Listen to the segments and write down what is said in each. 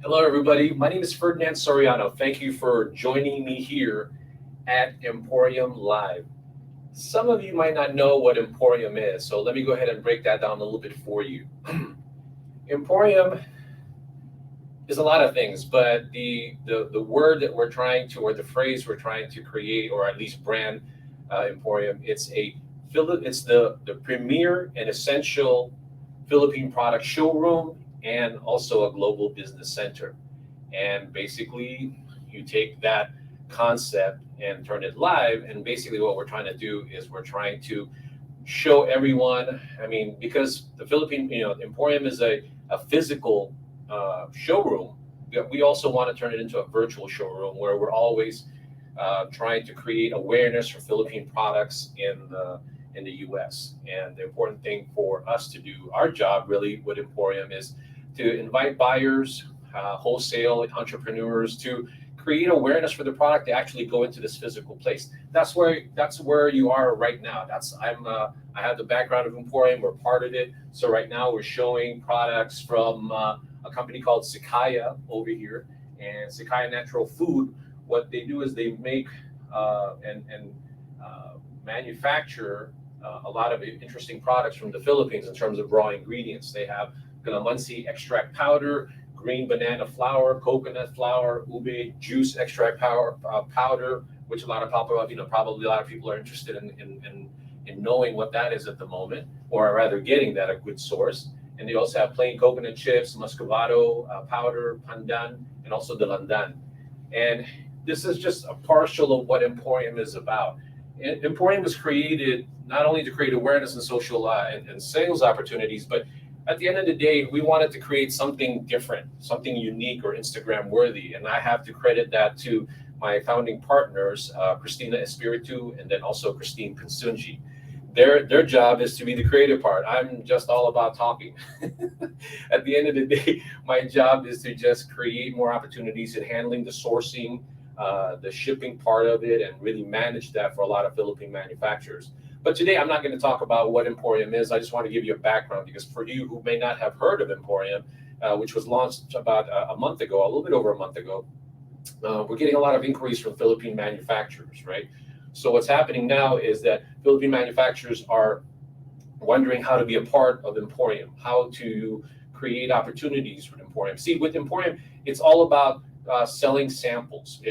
Hello, everybody. My name is Ferdinand Soriano. Thank you for joining me here at Emporium Live. Some of you might not know what Emporium is, so let me go ahead and break that down a little bit for you. Emporium is a lot of things, but the word that we're trying to, or the phrase we're trying to create, or at least brand Emporium, it's the premier and essential Philippine product showroom and also a global business center. And basically, you take that concept and turn it live. And basically, what we're trying to do is we're trying to show everyone. I mean, because the Philippine, Emporium is a physical showroom. We also want to turn it into a virtual showroom where we're always trying to create awareness for Philippine products in the U.S. And the important thing for us to do, our job really with Emporium, is to invite buyers, wholesale entrepreneurs, to create awareness for the product to actually go into this physical place. That's where you are right now. I have the background of Emporium. We're part of it. So right now we're showing products from a company called Sikaya over here, and Sikaya Natural Food. What they do is they make and manufacture a lot of interesting products from the Philippines in terms of raw ingredients. They have calamansi extract powder, green banana flour, coconut flour, ube juice extract powder, which a lot of people, probably a lot of people are interested in knowing what that is at the moment, or rather getting that at a good source. And they also have plain coconut chips, muscovado powder, pandan, and also the landan. And this is just a partial of what Emporium is about. Emporium was created not only to create awareness and social and sales opportunities, but at the end of the day, we wanted to create something different, something unique or Instagram worthy. And I have to credit that to my founding partners, Christina Espiritu, and then also Christine Consunji. Their job is to be the creative part. I'm just all about talking. At the end of the day, my job is to just create more opportunities in handling the sourcing, the shipping part of it, and really manage that for a lot of Philippine manufacturers. But today, I'm not going to talk about what Emporium is. I just want to give you a background, because for you who may not have heard of Emporium, which was launched about a month ago, a little bit over a month ago, we're getting a lot of inquiries from Philippine manufacturers, right? So what's happening now is that Philippine manufacturers are wondering how to be a part of Emporium, how to create opportunities with Emporium. See, with Emporium, it's all about selling samples.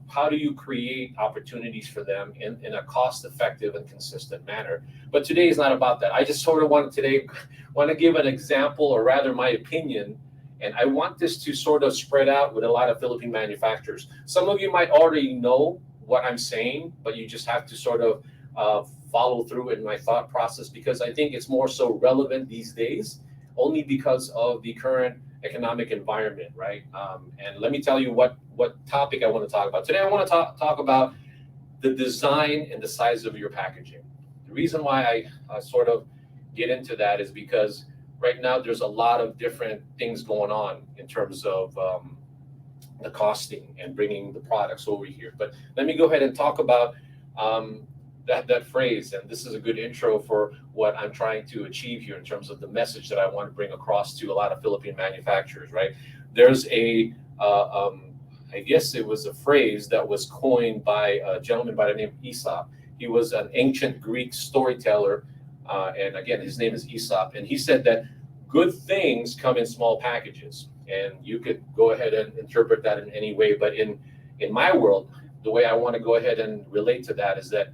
How do you create opportunities for them in a cost-effective and consistent manner? But today is not about that. I just sort of want to give an example, or rather my opinion, and I want this to sort of spread out with a lot of Philippine manufacturers. Some of you might already know what I'm saying, but you just have to sort of follow through in my thought process, because I think it's more so relevant these days, only because of the current economic environment, right? And let me tell you what topic I want to talk about. Today, I want to talk about the design and the size of your packaging. The reason why I sort of get into that is because right now there's a lot of different things going on in terms of the costing and bringing the products over here. But let me go ahead and talk about that phrase, and this is a good intro for what I'm trying to achieve here in terms of the message that I want to bring across to a lot of Philippine manufacturers, right? There's I guess it was a phrase that was coined by a gentleman by the name of Aesop. He was an ancient Greek storyteller, and again, his name is Aesop, and he said that good things come in small packages. And you could go ahead and interpret that in any way, but in my world, the way I want to go ahead and relate to that is that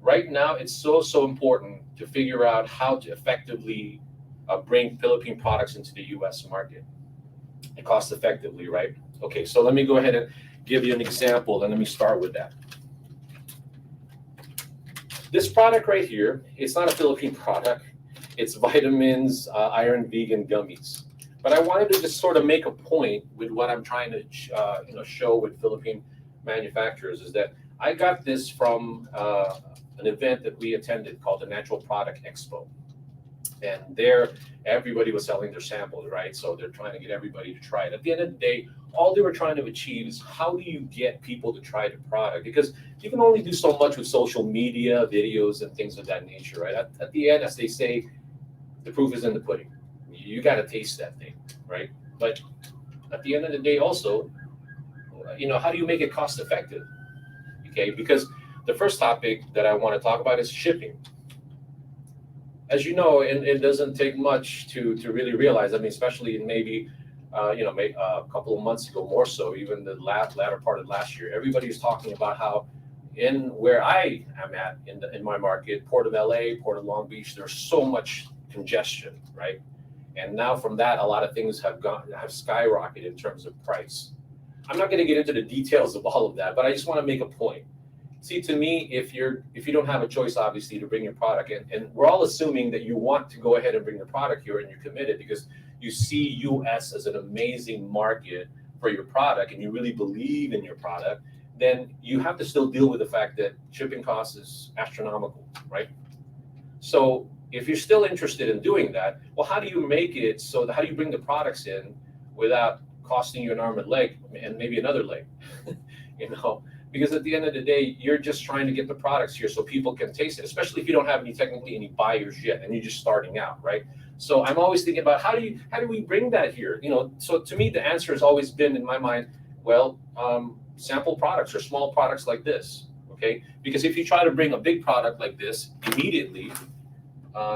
right now, it's so important to figure out how to effectively bring Philippine products into the U.S. market and cost effectively, right? Okay, so let me go ahead and give you an example, and let me start with that. This product right here, it's not a Philippine product. It's vitamins, iron vegan gummies. But I wanted to just sort of make a point with what I'm trying to show with Philippine manufacturers, is that I got this from an event that we attended called the Natural Product Expo. And there, everybody was selling their samples, right? So they're trying to get everybody to try it. At the end of the day, all they were trying to achieve is how do you get people to try the product? Because you can only do so much with social media, videos, and things of that nature, right? At the end, as they say, the proof is in the pudding. You got to taste that thing, right? But at the end of the day, also, how do you make it cost effective? Okay, because the first topic that I want to talk about is shipping. As you know, it doesn't take much to really realize. I mean, especially in maybe maybe a couple of months ago, more so, even the latter part of last year, everybody was talking about how in where I am at in my market, Port of LA, Port of Long Beach, there's so much congestion, right? And now from that, a lot of things have skyrocketed in terms of price. I'm not going to get into the details of all of that, but I just want to make a point. See, to me, if you don't have a choice, obviously, to bring your product in, and we're all assuming that you want to go ahead and bring the product here and you're committed because you see US as an amazing market for your product and you really believe in your product, then you have to still deal with the fact that shipping costs is astronomical, right? So if you're still interested in doing that, well, how do you make it so how do you bring the products in without costing you an arm and leg and maybe another leg? Because at the end of the day, you're just trying to get the products here so people can taste it, especially if you don't have technically any buyers yet and you're just starting out, right? So I'm always thinking about how do we bring that here? So to me, the answer has always been in my mind, well, sample products or small products like this, okay? Because if you try to bring a big product like this immediately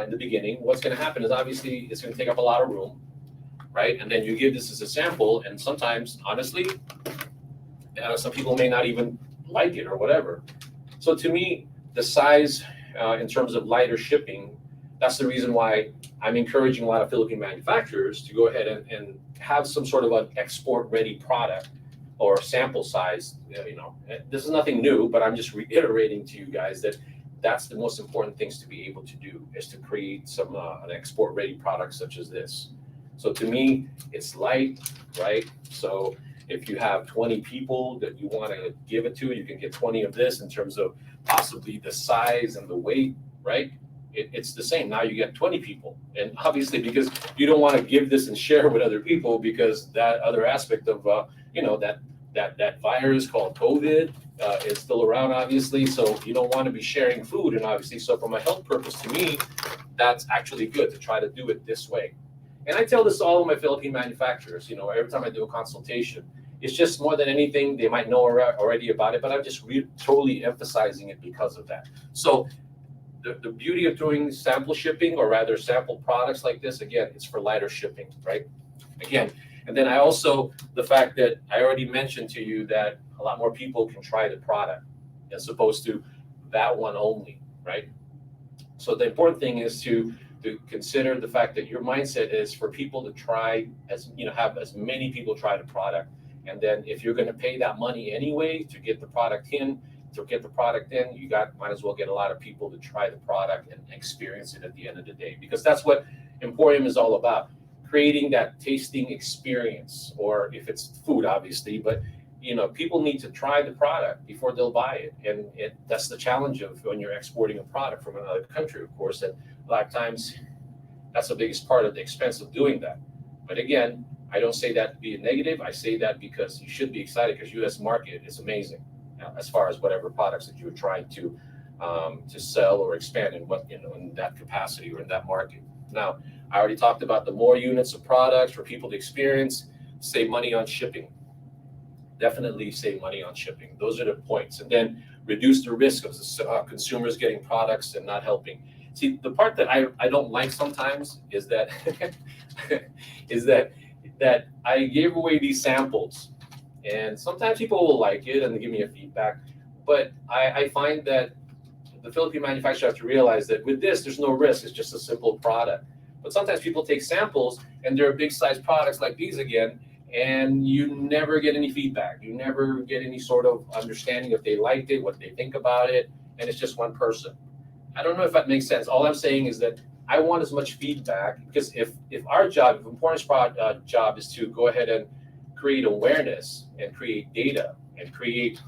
in the beginning, what's going to happen is obviously it's going to take up a lot of room, right? And then you give this as a sample, and sometimes, honestly, some people may not even like it or whatever. So to me, the size in terms of lighter shipping, that's the reason why I'm encouraging a lot of Philippine manufacturers to go ahead and have some sort of an export-ready product or sample size. This is nothing new, but I'm just reiterating to you guys that that's the most important things to be able to do is to create some an export-ready product such as this. So to me, it's light, right? So if you have 20 people that you want to give it to, you can get 20 of this in terms of possibly the size and the weight, right? It's the same. Now you get 20 people. And obviously, because you don't want to give this and share with other people because that other aspect of, that virus called COVID is still around, obviously. So you don't want to be sharing food. And obviously, so from a health purpose, to me, that's actually good to try to do it this way. And I tell this to all of my Philippine manufacturers, every time I do a consultation, it's just more than anything, they might know already about it, but I'm just totally emphasizing it because of that. So the beauty of doing sample shipping, or rather sample products like this, again, it's for lighter shipping, right? Again, and then the fact that I already mentioned to you that a lot more people can try the product as opposed to that one only, right? So the important thing is to consider the fact that your mindset is for people to try have as many people try the product. And then if you're going to pay that money anyway to get the product in, you might as well get a lot of people to try the product and experience it at the end of the day, because that's what EmPhorium is all about, creating that tasting experience, or if it's food, obviously, but people need to try the product before they'll buy it. And that's the challenge of when you're exporting a product from another country, of course, and a lot of times that's the biggest part of the expense of doing that. But again, I don't say that to be a negative. I say that because you should be excited, because U.S. market is amazing as far as whatever products that you're trying to sell or expand in that capacity or in that market. Now, I already talked about the more units of products for people to experience, save money on shipping. Definitely save money on shipping. Those are the points. And then reduce the risk of consumers getting products and not helping. See, the part that I don't like sometimes is that that I gave away these samples, and sometimes people will like it and they give me a feedback, but I find that the Philippine manufacturer have to realize that with this, there's no risk. It's just a simple product. But sometimes people take samples and they're big size products like these again, and you never get any feedback. You never get any sort of understanding if they liked it, what they think about it, and it's just one person. I don't know if that makes sense. All I'm saying is that I want as much feedback, because if our job, if EmPhorium's job is to go ahead and create awareness and create data and create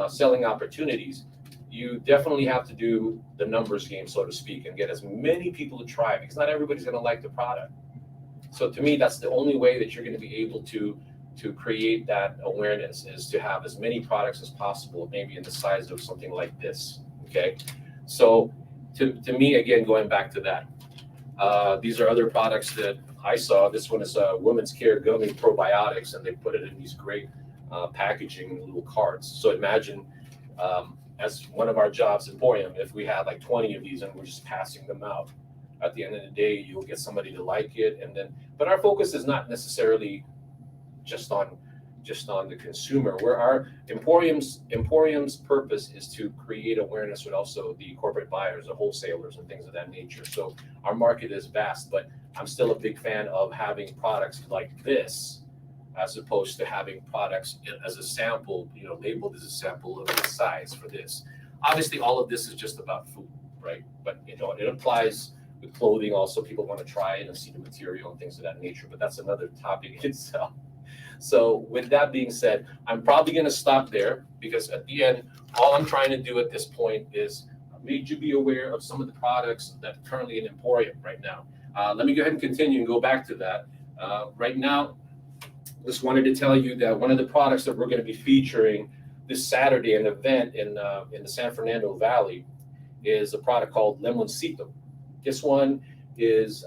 selling opportunities, you definitely have to do the numbers game, so to speak, and get as many people to try it, because not everybody's going to like the product. So to me, that's the only way that you're going to be able to create that awareness, is to have as many products as possible, maybe in the size of something like this. Okay, so to me, again, going back to that, These are other products that I saw. This one is a women's care gummy probiotics, and they put it in these great packaging little carts. So imagine, as one of our jobs in EmPhorium, if we had like 20 of these and we're just passing them out, at the end of the day, you'll get somebody to like it. And then, but our focus is not necessarily just on the consumer. Where our EmPhorium's purpose is to create awareness with also the corporate buyers, the wholesalers, and things of that nature. So our market is vast, but I'm still a big fan of having products like this, as opposed to having products as a sample, labeled as a sample of the size for this. Obviously, all of this is just about food, right? But it applies with clothing also. People want to try it and see the material and things of that nature, but that's another topic itself. So with that being said, I'm probably going to stop there, because at the end, all I'm trying to do at this point is make you be aware of some of the products that are currently in EmPhorium right now. Let me go ahead and continue and go back to that. Right now, just wanted to tell you that one of the products that we're going to be featuring this Saturday, an event in the San Fernando Valley, is a product called Lemoncito. This one is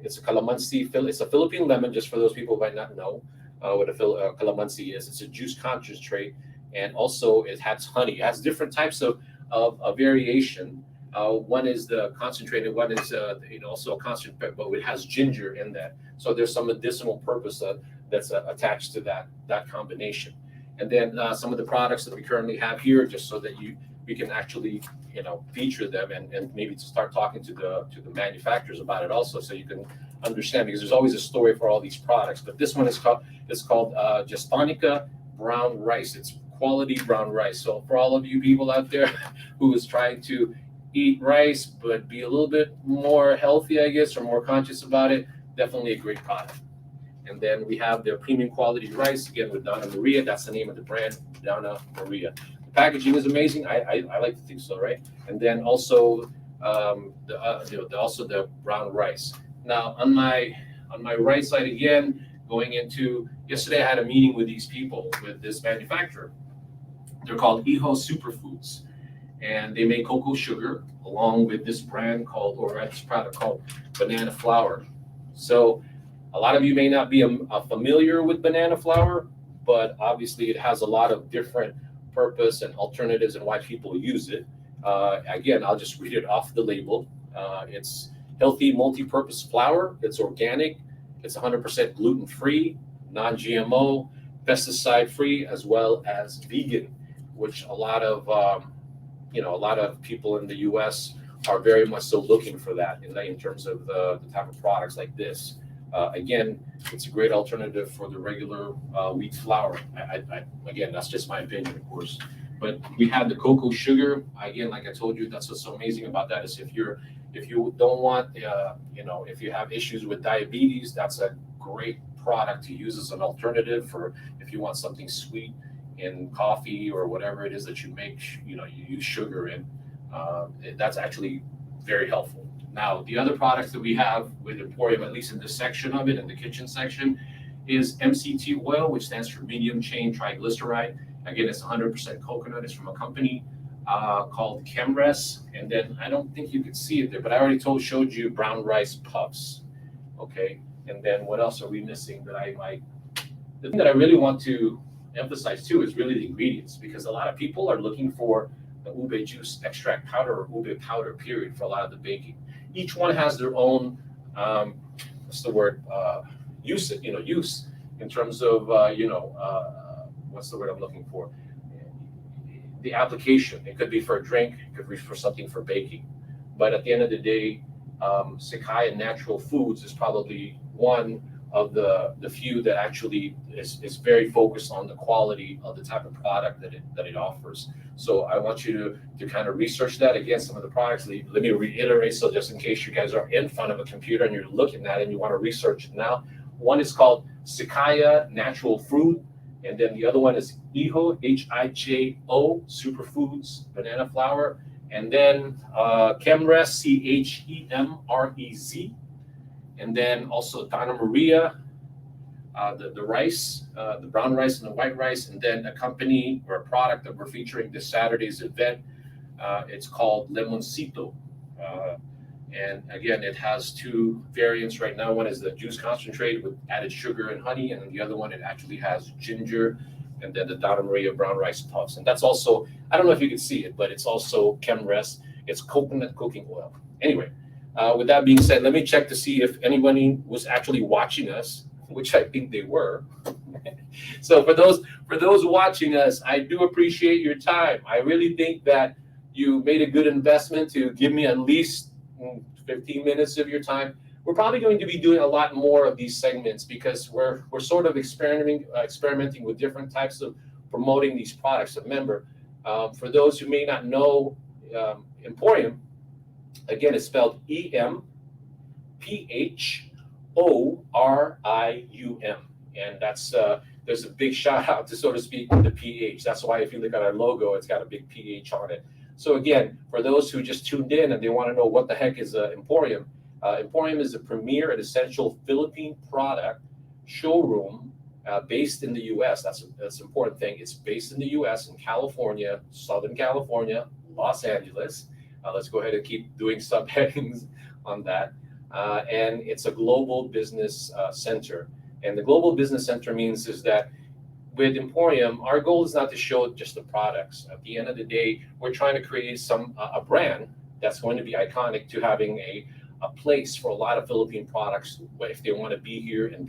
it's a calamansi. It's a Philippine lemon, just for those people who might not know what a calamansi is. It's a juice concentrate, and also it has honey. It has different types of variation. One is the concentrated, one is also a concentrate, but it has ginger in that. So there's some medicinal purpose that's attached to that combination. And then some of the products that we currently have here, just so that we can actually feature them and maybe to start talking to the manufacturers about it also, so you can understand, because there's always a story for all these products. But this one is called Japonica brown rice. It's quality brown rice. So for all of you people out there who is trying to eat rice but be a little bit more healthy, I guess, or more conscious about it, definitely a great product. And then we have their premium quality rice, again with Donna Maria. That's the name of the brand, Donna Maria. The packaging is amazing. I like to think so, right? And then also the brown rice. Now on my right side again, going into yesterday, I had a meeting with these people, with this manufacturer. They're called EHO Superfoods, and they make cocoa sugar along with this brand this product called banana flour. So a lot of you may not be familiar with banana flour, but obviously it has a lot of different purpose and alternatives and why people use it. Again, I'll just read it off the label. It's healthy multi-purpose flour. It's organic. It's 100% gluten-free, non-GMO, pesticide-free, as well as vegan, which a lot of people in the U.S. are very much so looking for that in terms of the type of products like this. Again, it's a great alternative for the regular wheat flour. Again, that's just my opinion, of course. But we have the cocoa sugar. Again, like I told you, that's what's so amazing about that, is if you don't want, if you have issues with diabetes, that's a great product to use as an alternative for if you want something sweet in coffee or whatever it is that you make, you use sugar in. That's actually very helpful. Now, the other products that we have with EmPhorium, at least in this section of it, in the kitchen section, is MCT oil, which stands for medium chain triglyceride. Again, it's 100% coconut. It's from a company called Chemres. And then I don't think you can see it there, but I already showed you brown rice puffs. Okay. And then what else are we missing the thing that I really want to emphasize too is really the ingredients, because a lot of people are looking for the ube juice extract powder or ube powder period for a lot of the baking. Each one has their own, use in terms of, what's the word I'm looking for? The application. It could be for a drink, it could be for something for baking. But at the end of the day, Sakaya Natural Foods is probably one of the few that actually is very focused on the quality of the type of product that it offers. So I want you to kind of research that. Again, some of the products, let me reiterate, so just in case you guys are in front of a computer and you're looking at it and you want to research it now. One is called Sakaya Natural Fruit, and then the other one is EHO, HIJO, Superfoods, banana flour, and then Chemres, CHEMREZ, and then also Donna Maria, the rice, the brown rice and the white rice, and then a company or a product that we're featuring this Saturday's event. It's called Lemoncito. And again, it has two variants right now. One is the juice concentrate with added sugar and honey, and then the other one, it actually has ginger and then the Donna Maria brown rice puffs. And that's also, I don't know if you can see it, but it's also ChemRest. It's coconut cooking oil. Anyway, with that being said, let me check to see if anybody was actually watching us, which I think they were. So for those watching us, I do appreciate your time. I really think that you made a good investment to give me at least 15 minutes of your time. We're probably going to be doing a lot more of these segments because we're sort of experimenting with different types of promoting these products. Remember, for those who may not know, EmPhorium, again, it's spelled EmPhorium, and that's there's a big shout out to, so to speak, the PH. That's why if you look at our logo, it's got a big PH on it. So again, for those who just tuned in and they want to know what the heck is EmPhorium, EmPhorium is a premier and essential Philippine product showroom based in the U.S. That's an important thing. It's based in the U.S. in California, Southern California, Los Angeles. Let's go ahead and keep doing subheadings on that. And it's a global business center. And the global business center means is that with EmPhorium, our goal is not to show just the products. At the end of the day, we're trying to create a brand that's going to be iconic to having a place for a lot of Philippine products if they want to be here and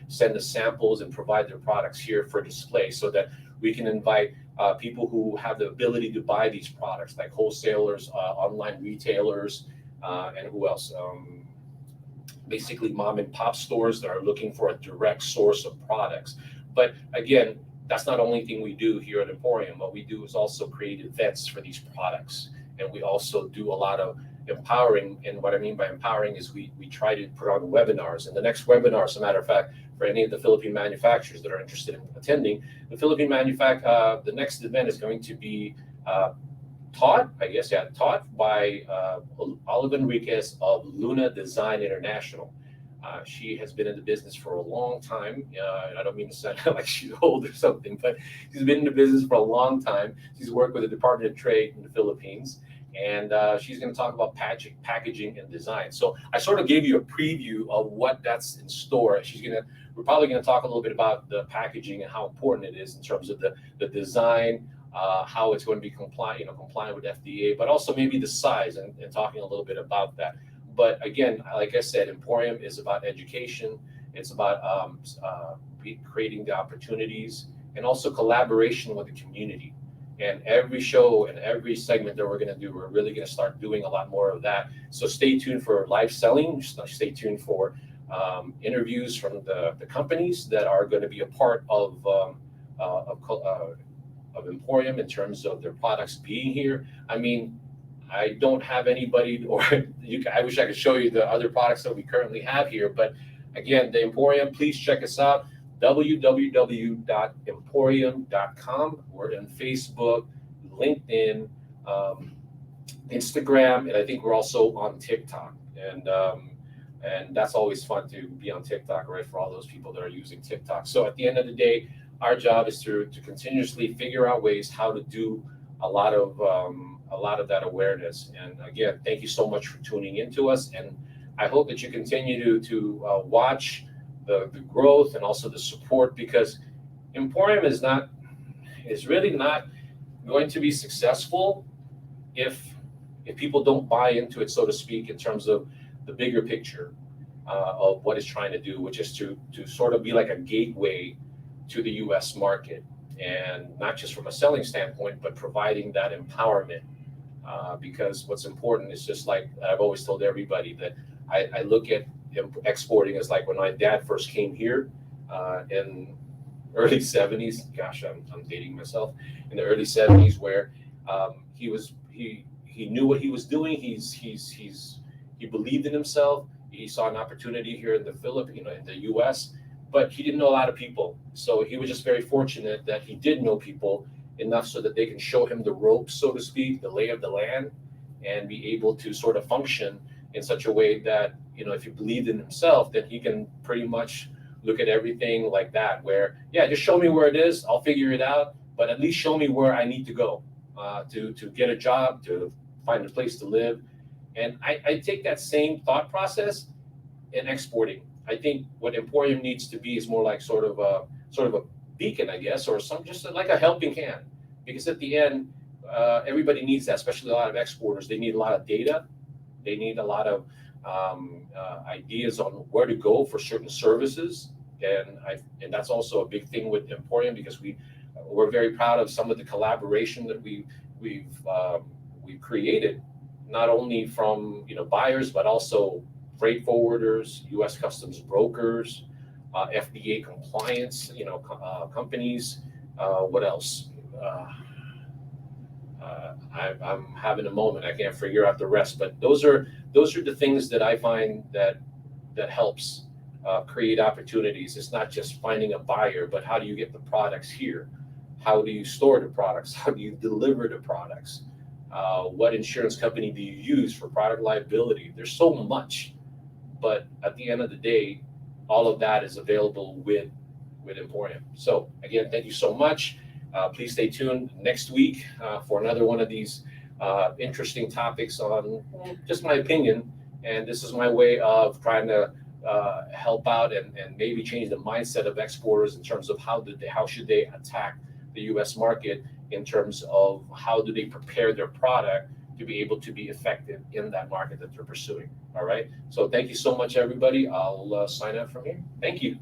send the samples and provide their products here for display, so that we can invite people who have the ability to buy these products, like wholesalers, online retailers, and who else? Basically mom and pop stores that are looking for a direct source of products. But again, that's not the only thing we do here at EmPhorium. What we do is also create events for these products. And we also do a lot of empowering. And what I mean by empowering is we try to put on webinars. And the next webinar, as a matter of fact, for any of the Philippine manufacturers that are interested in attending, the next event is going to be taught by Olive Enriquez of Luna Design International. She has been in the business for a long time. And I don't mean to sound like she's old or something, but she's been in the business for a long time. She's worked with the Department of Trade in the Philippines, and she's going to talk about packaging and design. So I sort of gave you a preview of what that's in store. We're probably going to talk a little bit about the packaging and how important it is in terms of the design, how it's going to be compliant with FDA, but also maybe the size and talking a little bit about that. But again, like I said, EmPhorium is about education. It's about creating the opportunities and also collaboration with the community. And every show and every segment that we're going to do, we're really going to start doing a lot more of that. So stay tuned for live selling. Stay tuned for interviews from the companies that are going to be a part of EmPhorium in terms of their products being here. I mean, I don't have anybody, I wish I could show you the other products that we currently have here. But again, the EmPhorium, please check us out, www.emphorium.com. We're in Facebook, LinkedIn, Instagram, and I think we're also on TikTok. And that's always fun to be on TikTok, right, for all those people that are using TikTok. So at the end of the day, our job is to continuously figure out ways how to do a lot of that awareness. And again, thank you so much for tuning into us. And I hope that you continue to watch the growth and also the support, because EmPhorium is really not going to be successful if people don't buy into it, so to speak, in terms of the bigger picture of what it's trying to do, which is to sort of be like a gateway to the U.S. market, and not just from a selling standpoint, but providing that empowerment. Because what's important is, just like I've always told everybody, that I look at exporting as like when my dad first came here in early 70s. Gosh, I'm dating myself. In the early 70s, where he knew what he was doing. He believed in himself. He saw an opportunity here in the Philippines, in the U.S., but he didn't know a lot of people. So he was just very fortunate that he did know people enough so that they can show him the ropes, so to speak, the lay of the land, and be able to sort of function in such a way that, if he believed in himself, then he can pretty much look at everything like that, where, yeah, just show me where it is, I'll figure it out, but at least show me where I need to go to get a job, to find a place to live. And I take that same thought process in exporting. I think what EmPhorium needs to be is more like sort of a beacon, I guess, or some just like a helping hand. Because at the end, everybody needs that, especially a lot of exporters. They need a lot of data. They need a lot of ideas on where to go for certain services, and that's also a big thing with EmPhorium because we're very proud of some of the collaboration that we've created, not only from buyers but also freight forwarders, U.S. customs brokers, FDA compliance, companies. What else? I'm having a moment. I can't figure out the rest, but those are the things that I find that helps create opportunities. It's not just finding a buyer, but how do you get the products here? How do you store the products? How do you deliver the products? What insurance company do you use for product liability? There's so much, but at the end of the day, all of that is available with EmPhorium. So again, thank you so much. Please stay tuned next week for another one of these interesting topics on just my opinion. And this is my way of trying to help out and maybe change the mindset of exporters in terms of how should they attack the U.S. market in terms of how do they prepare their product to be able to be effective in that market that they're pursuing. All right. So thank you so much, everybody. I'll sign out from here. Thank you.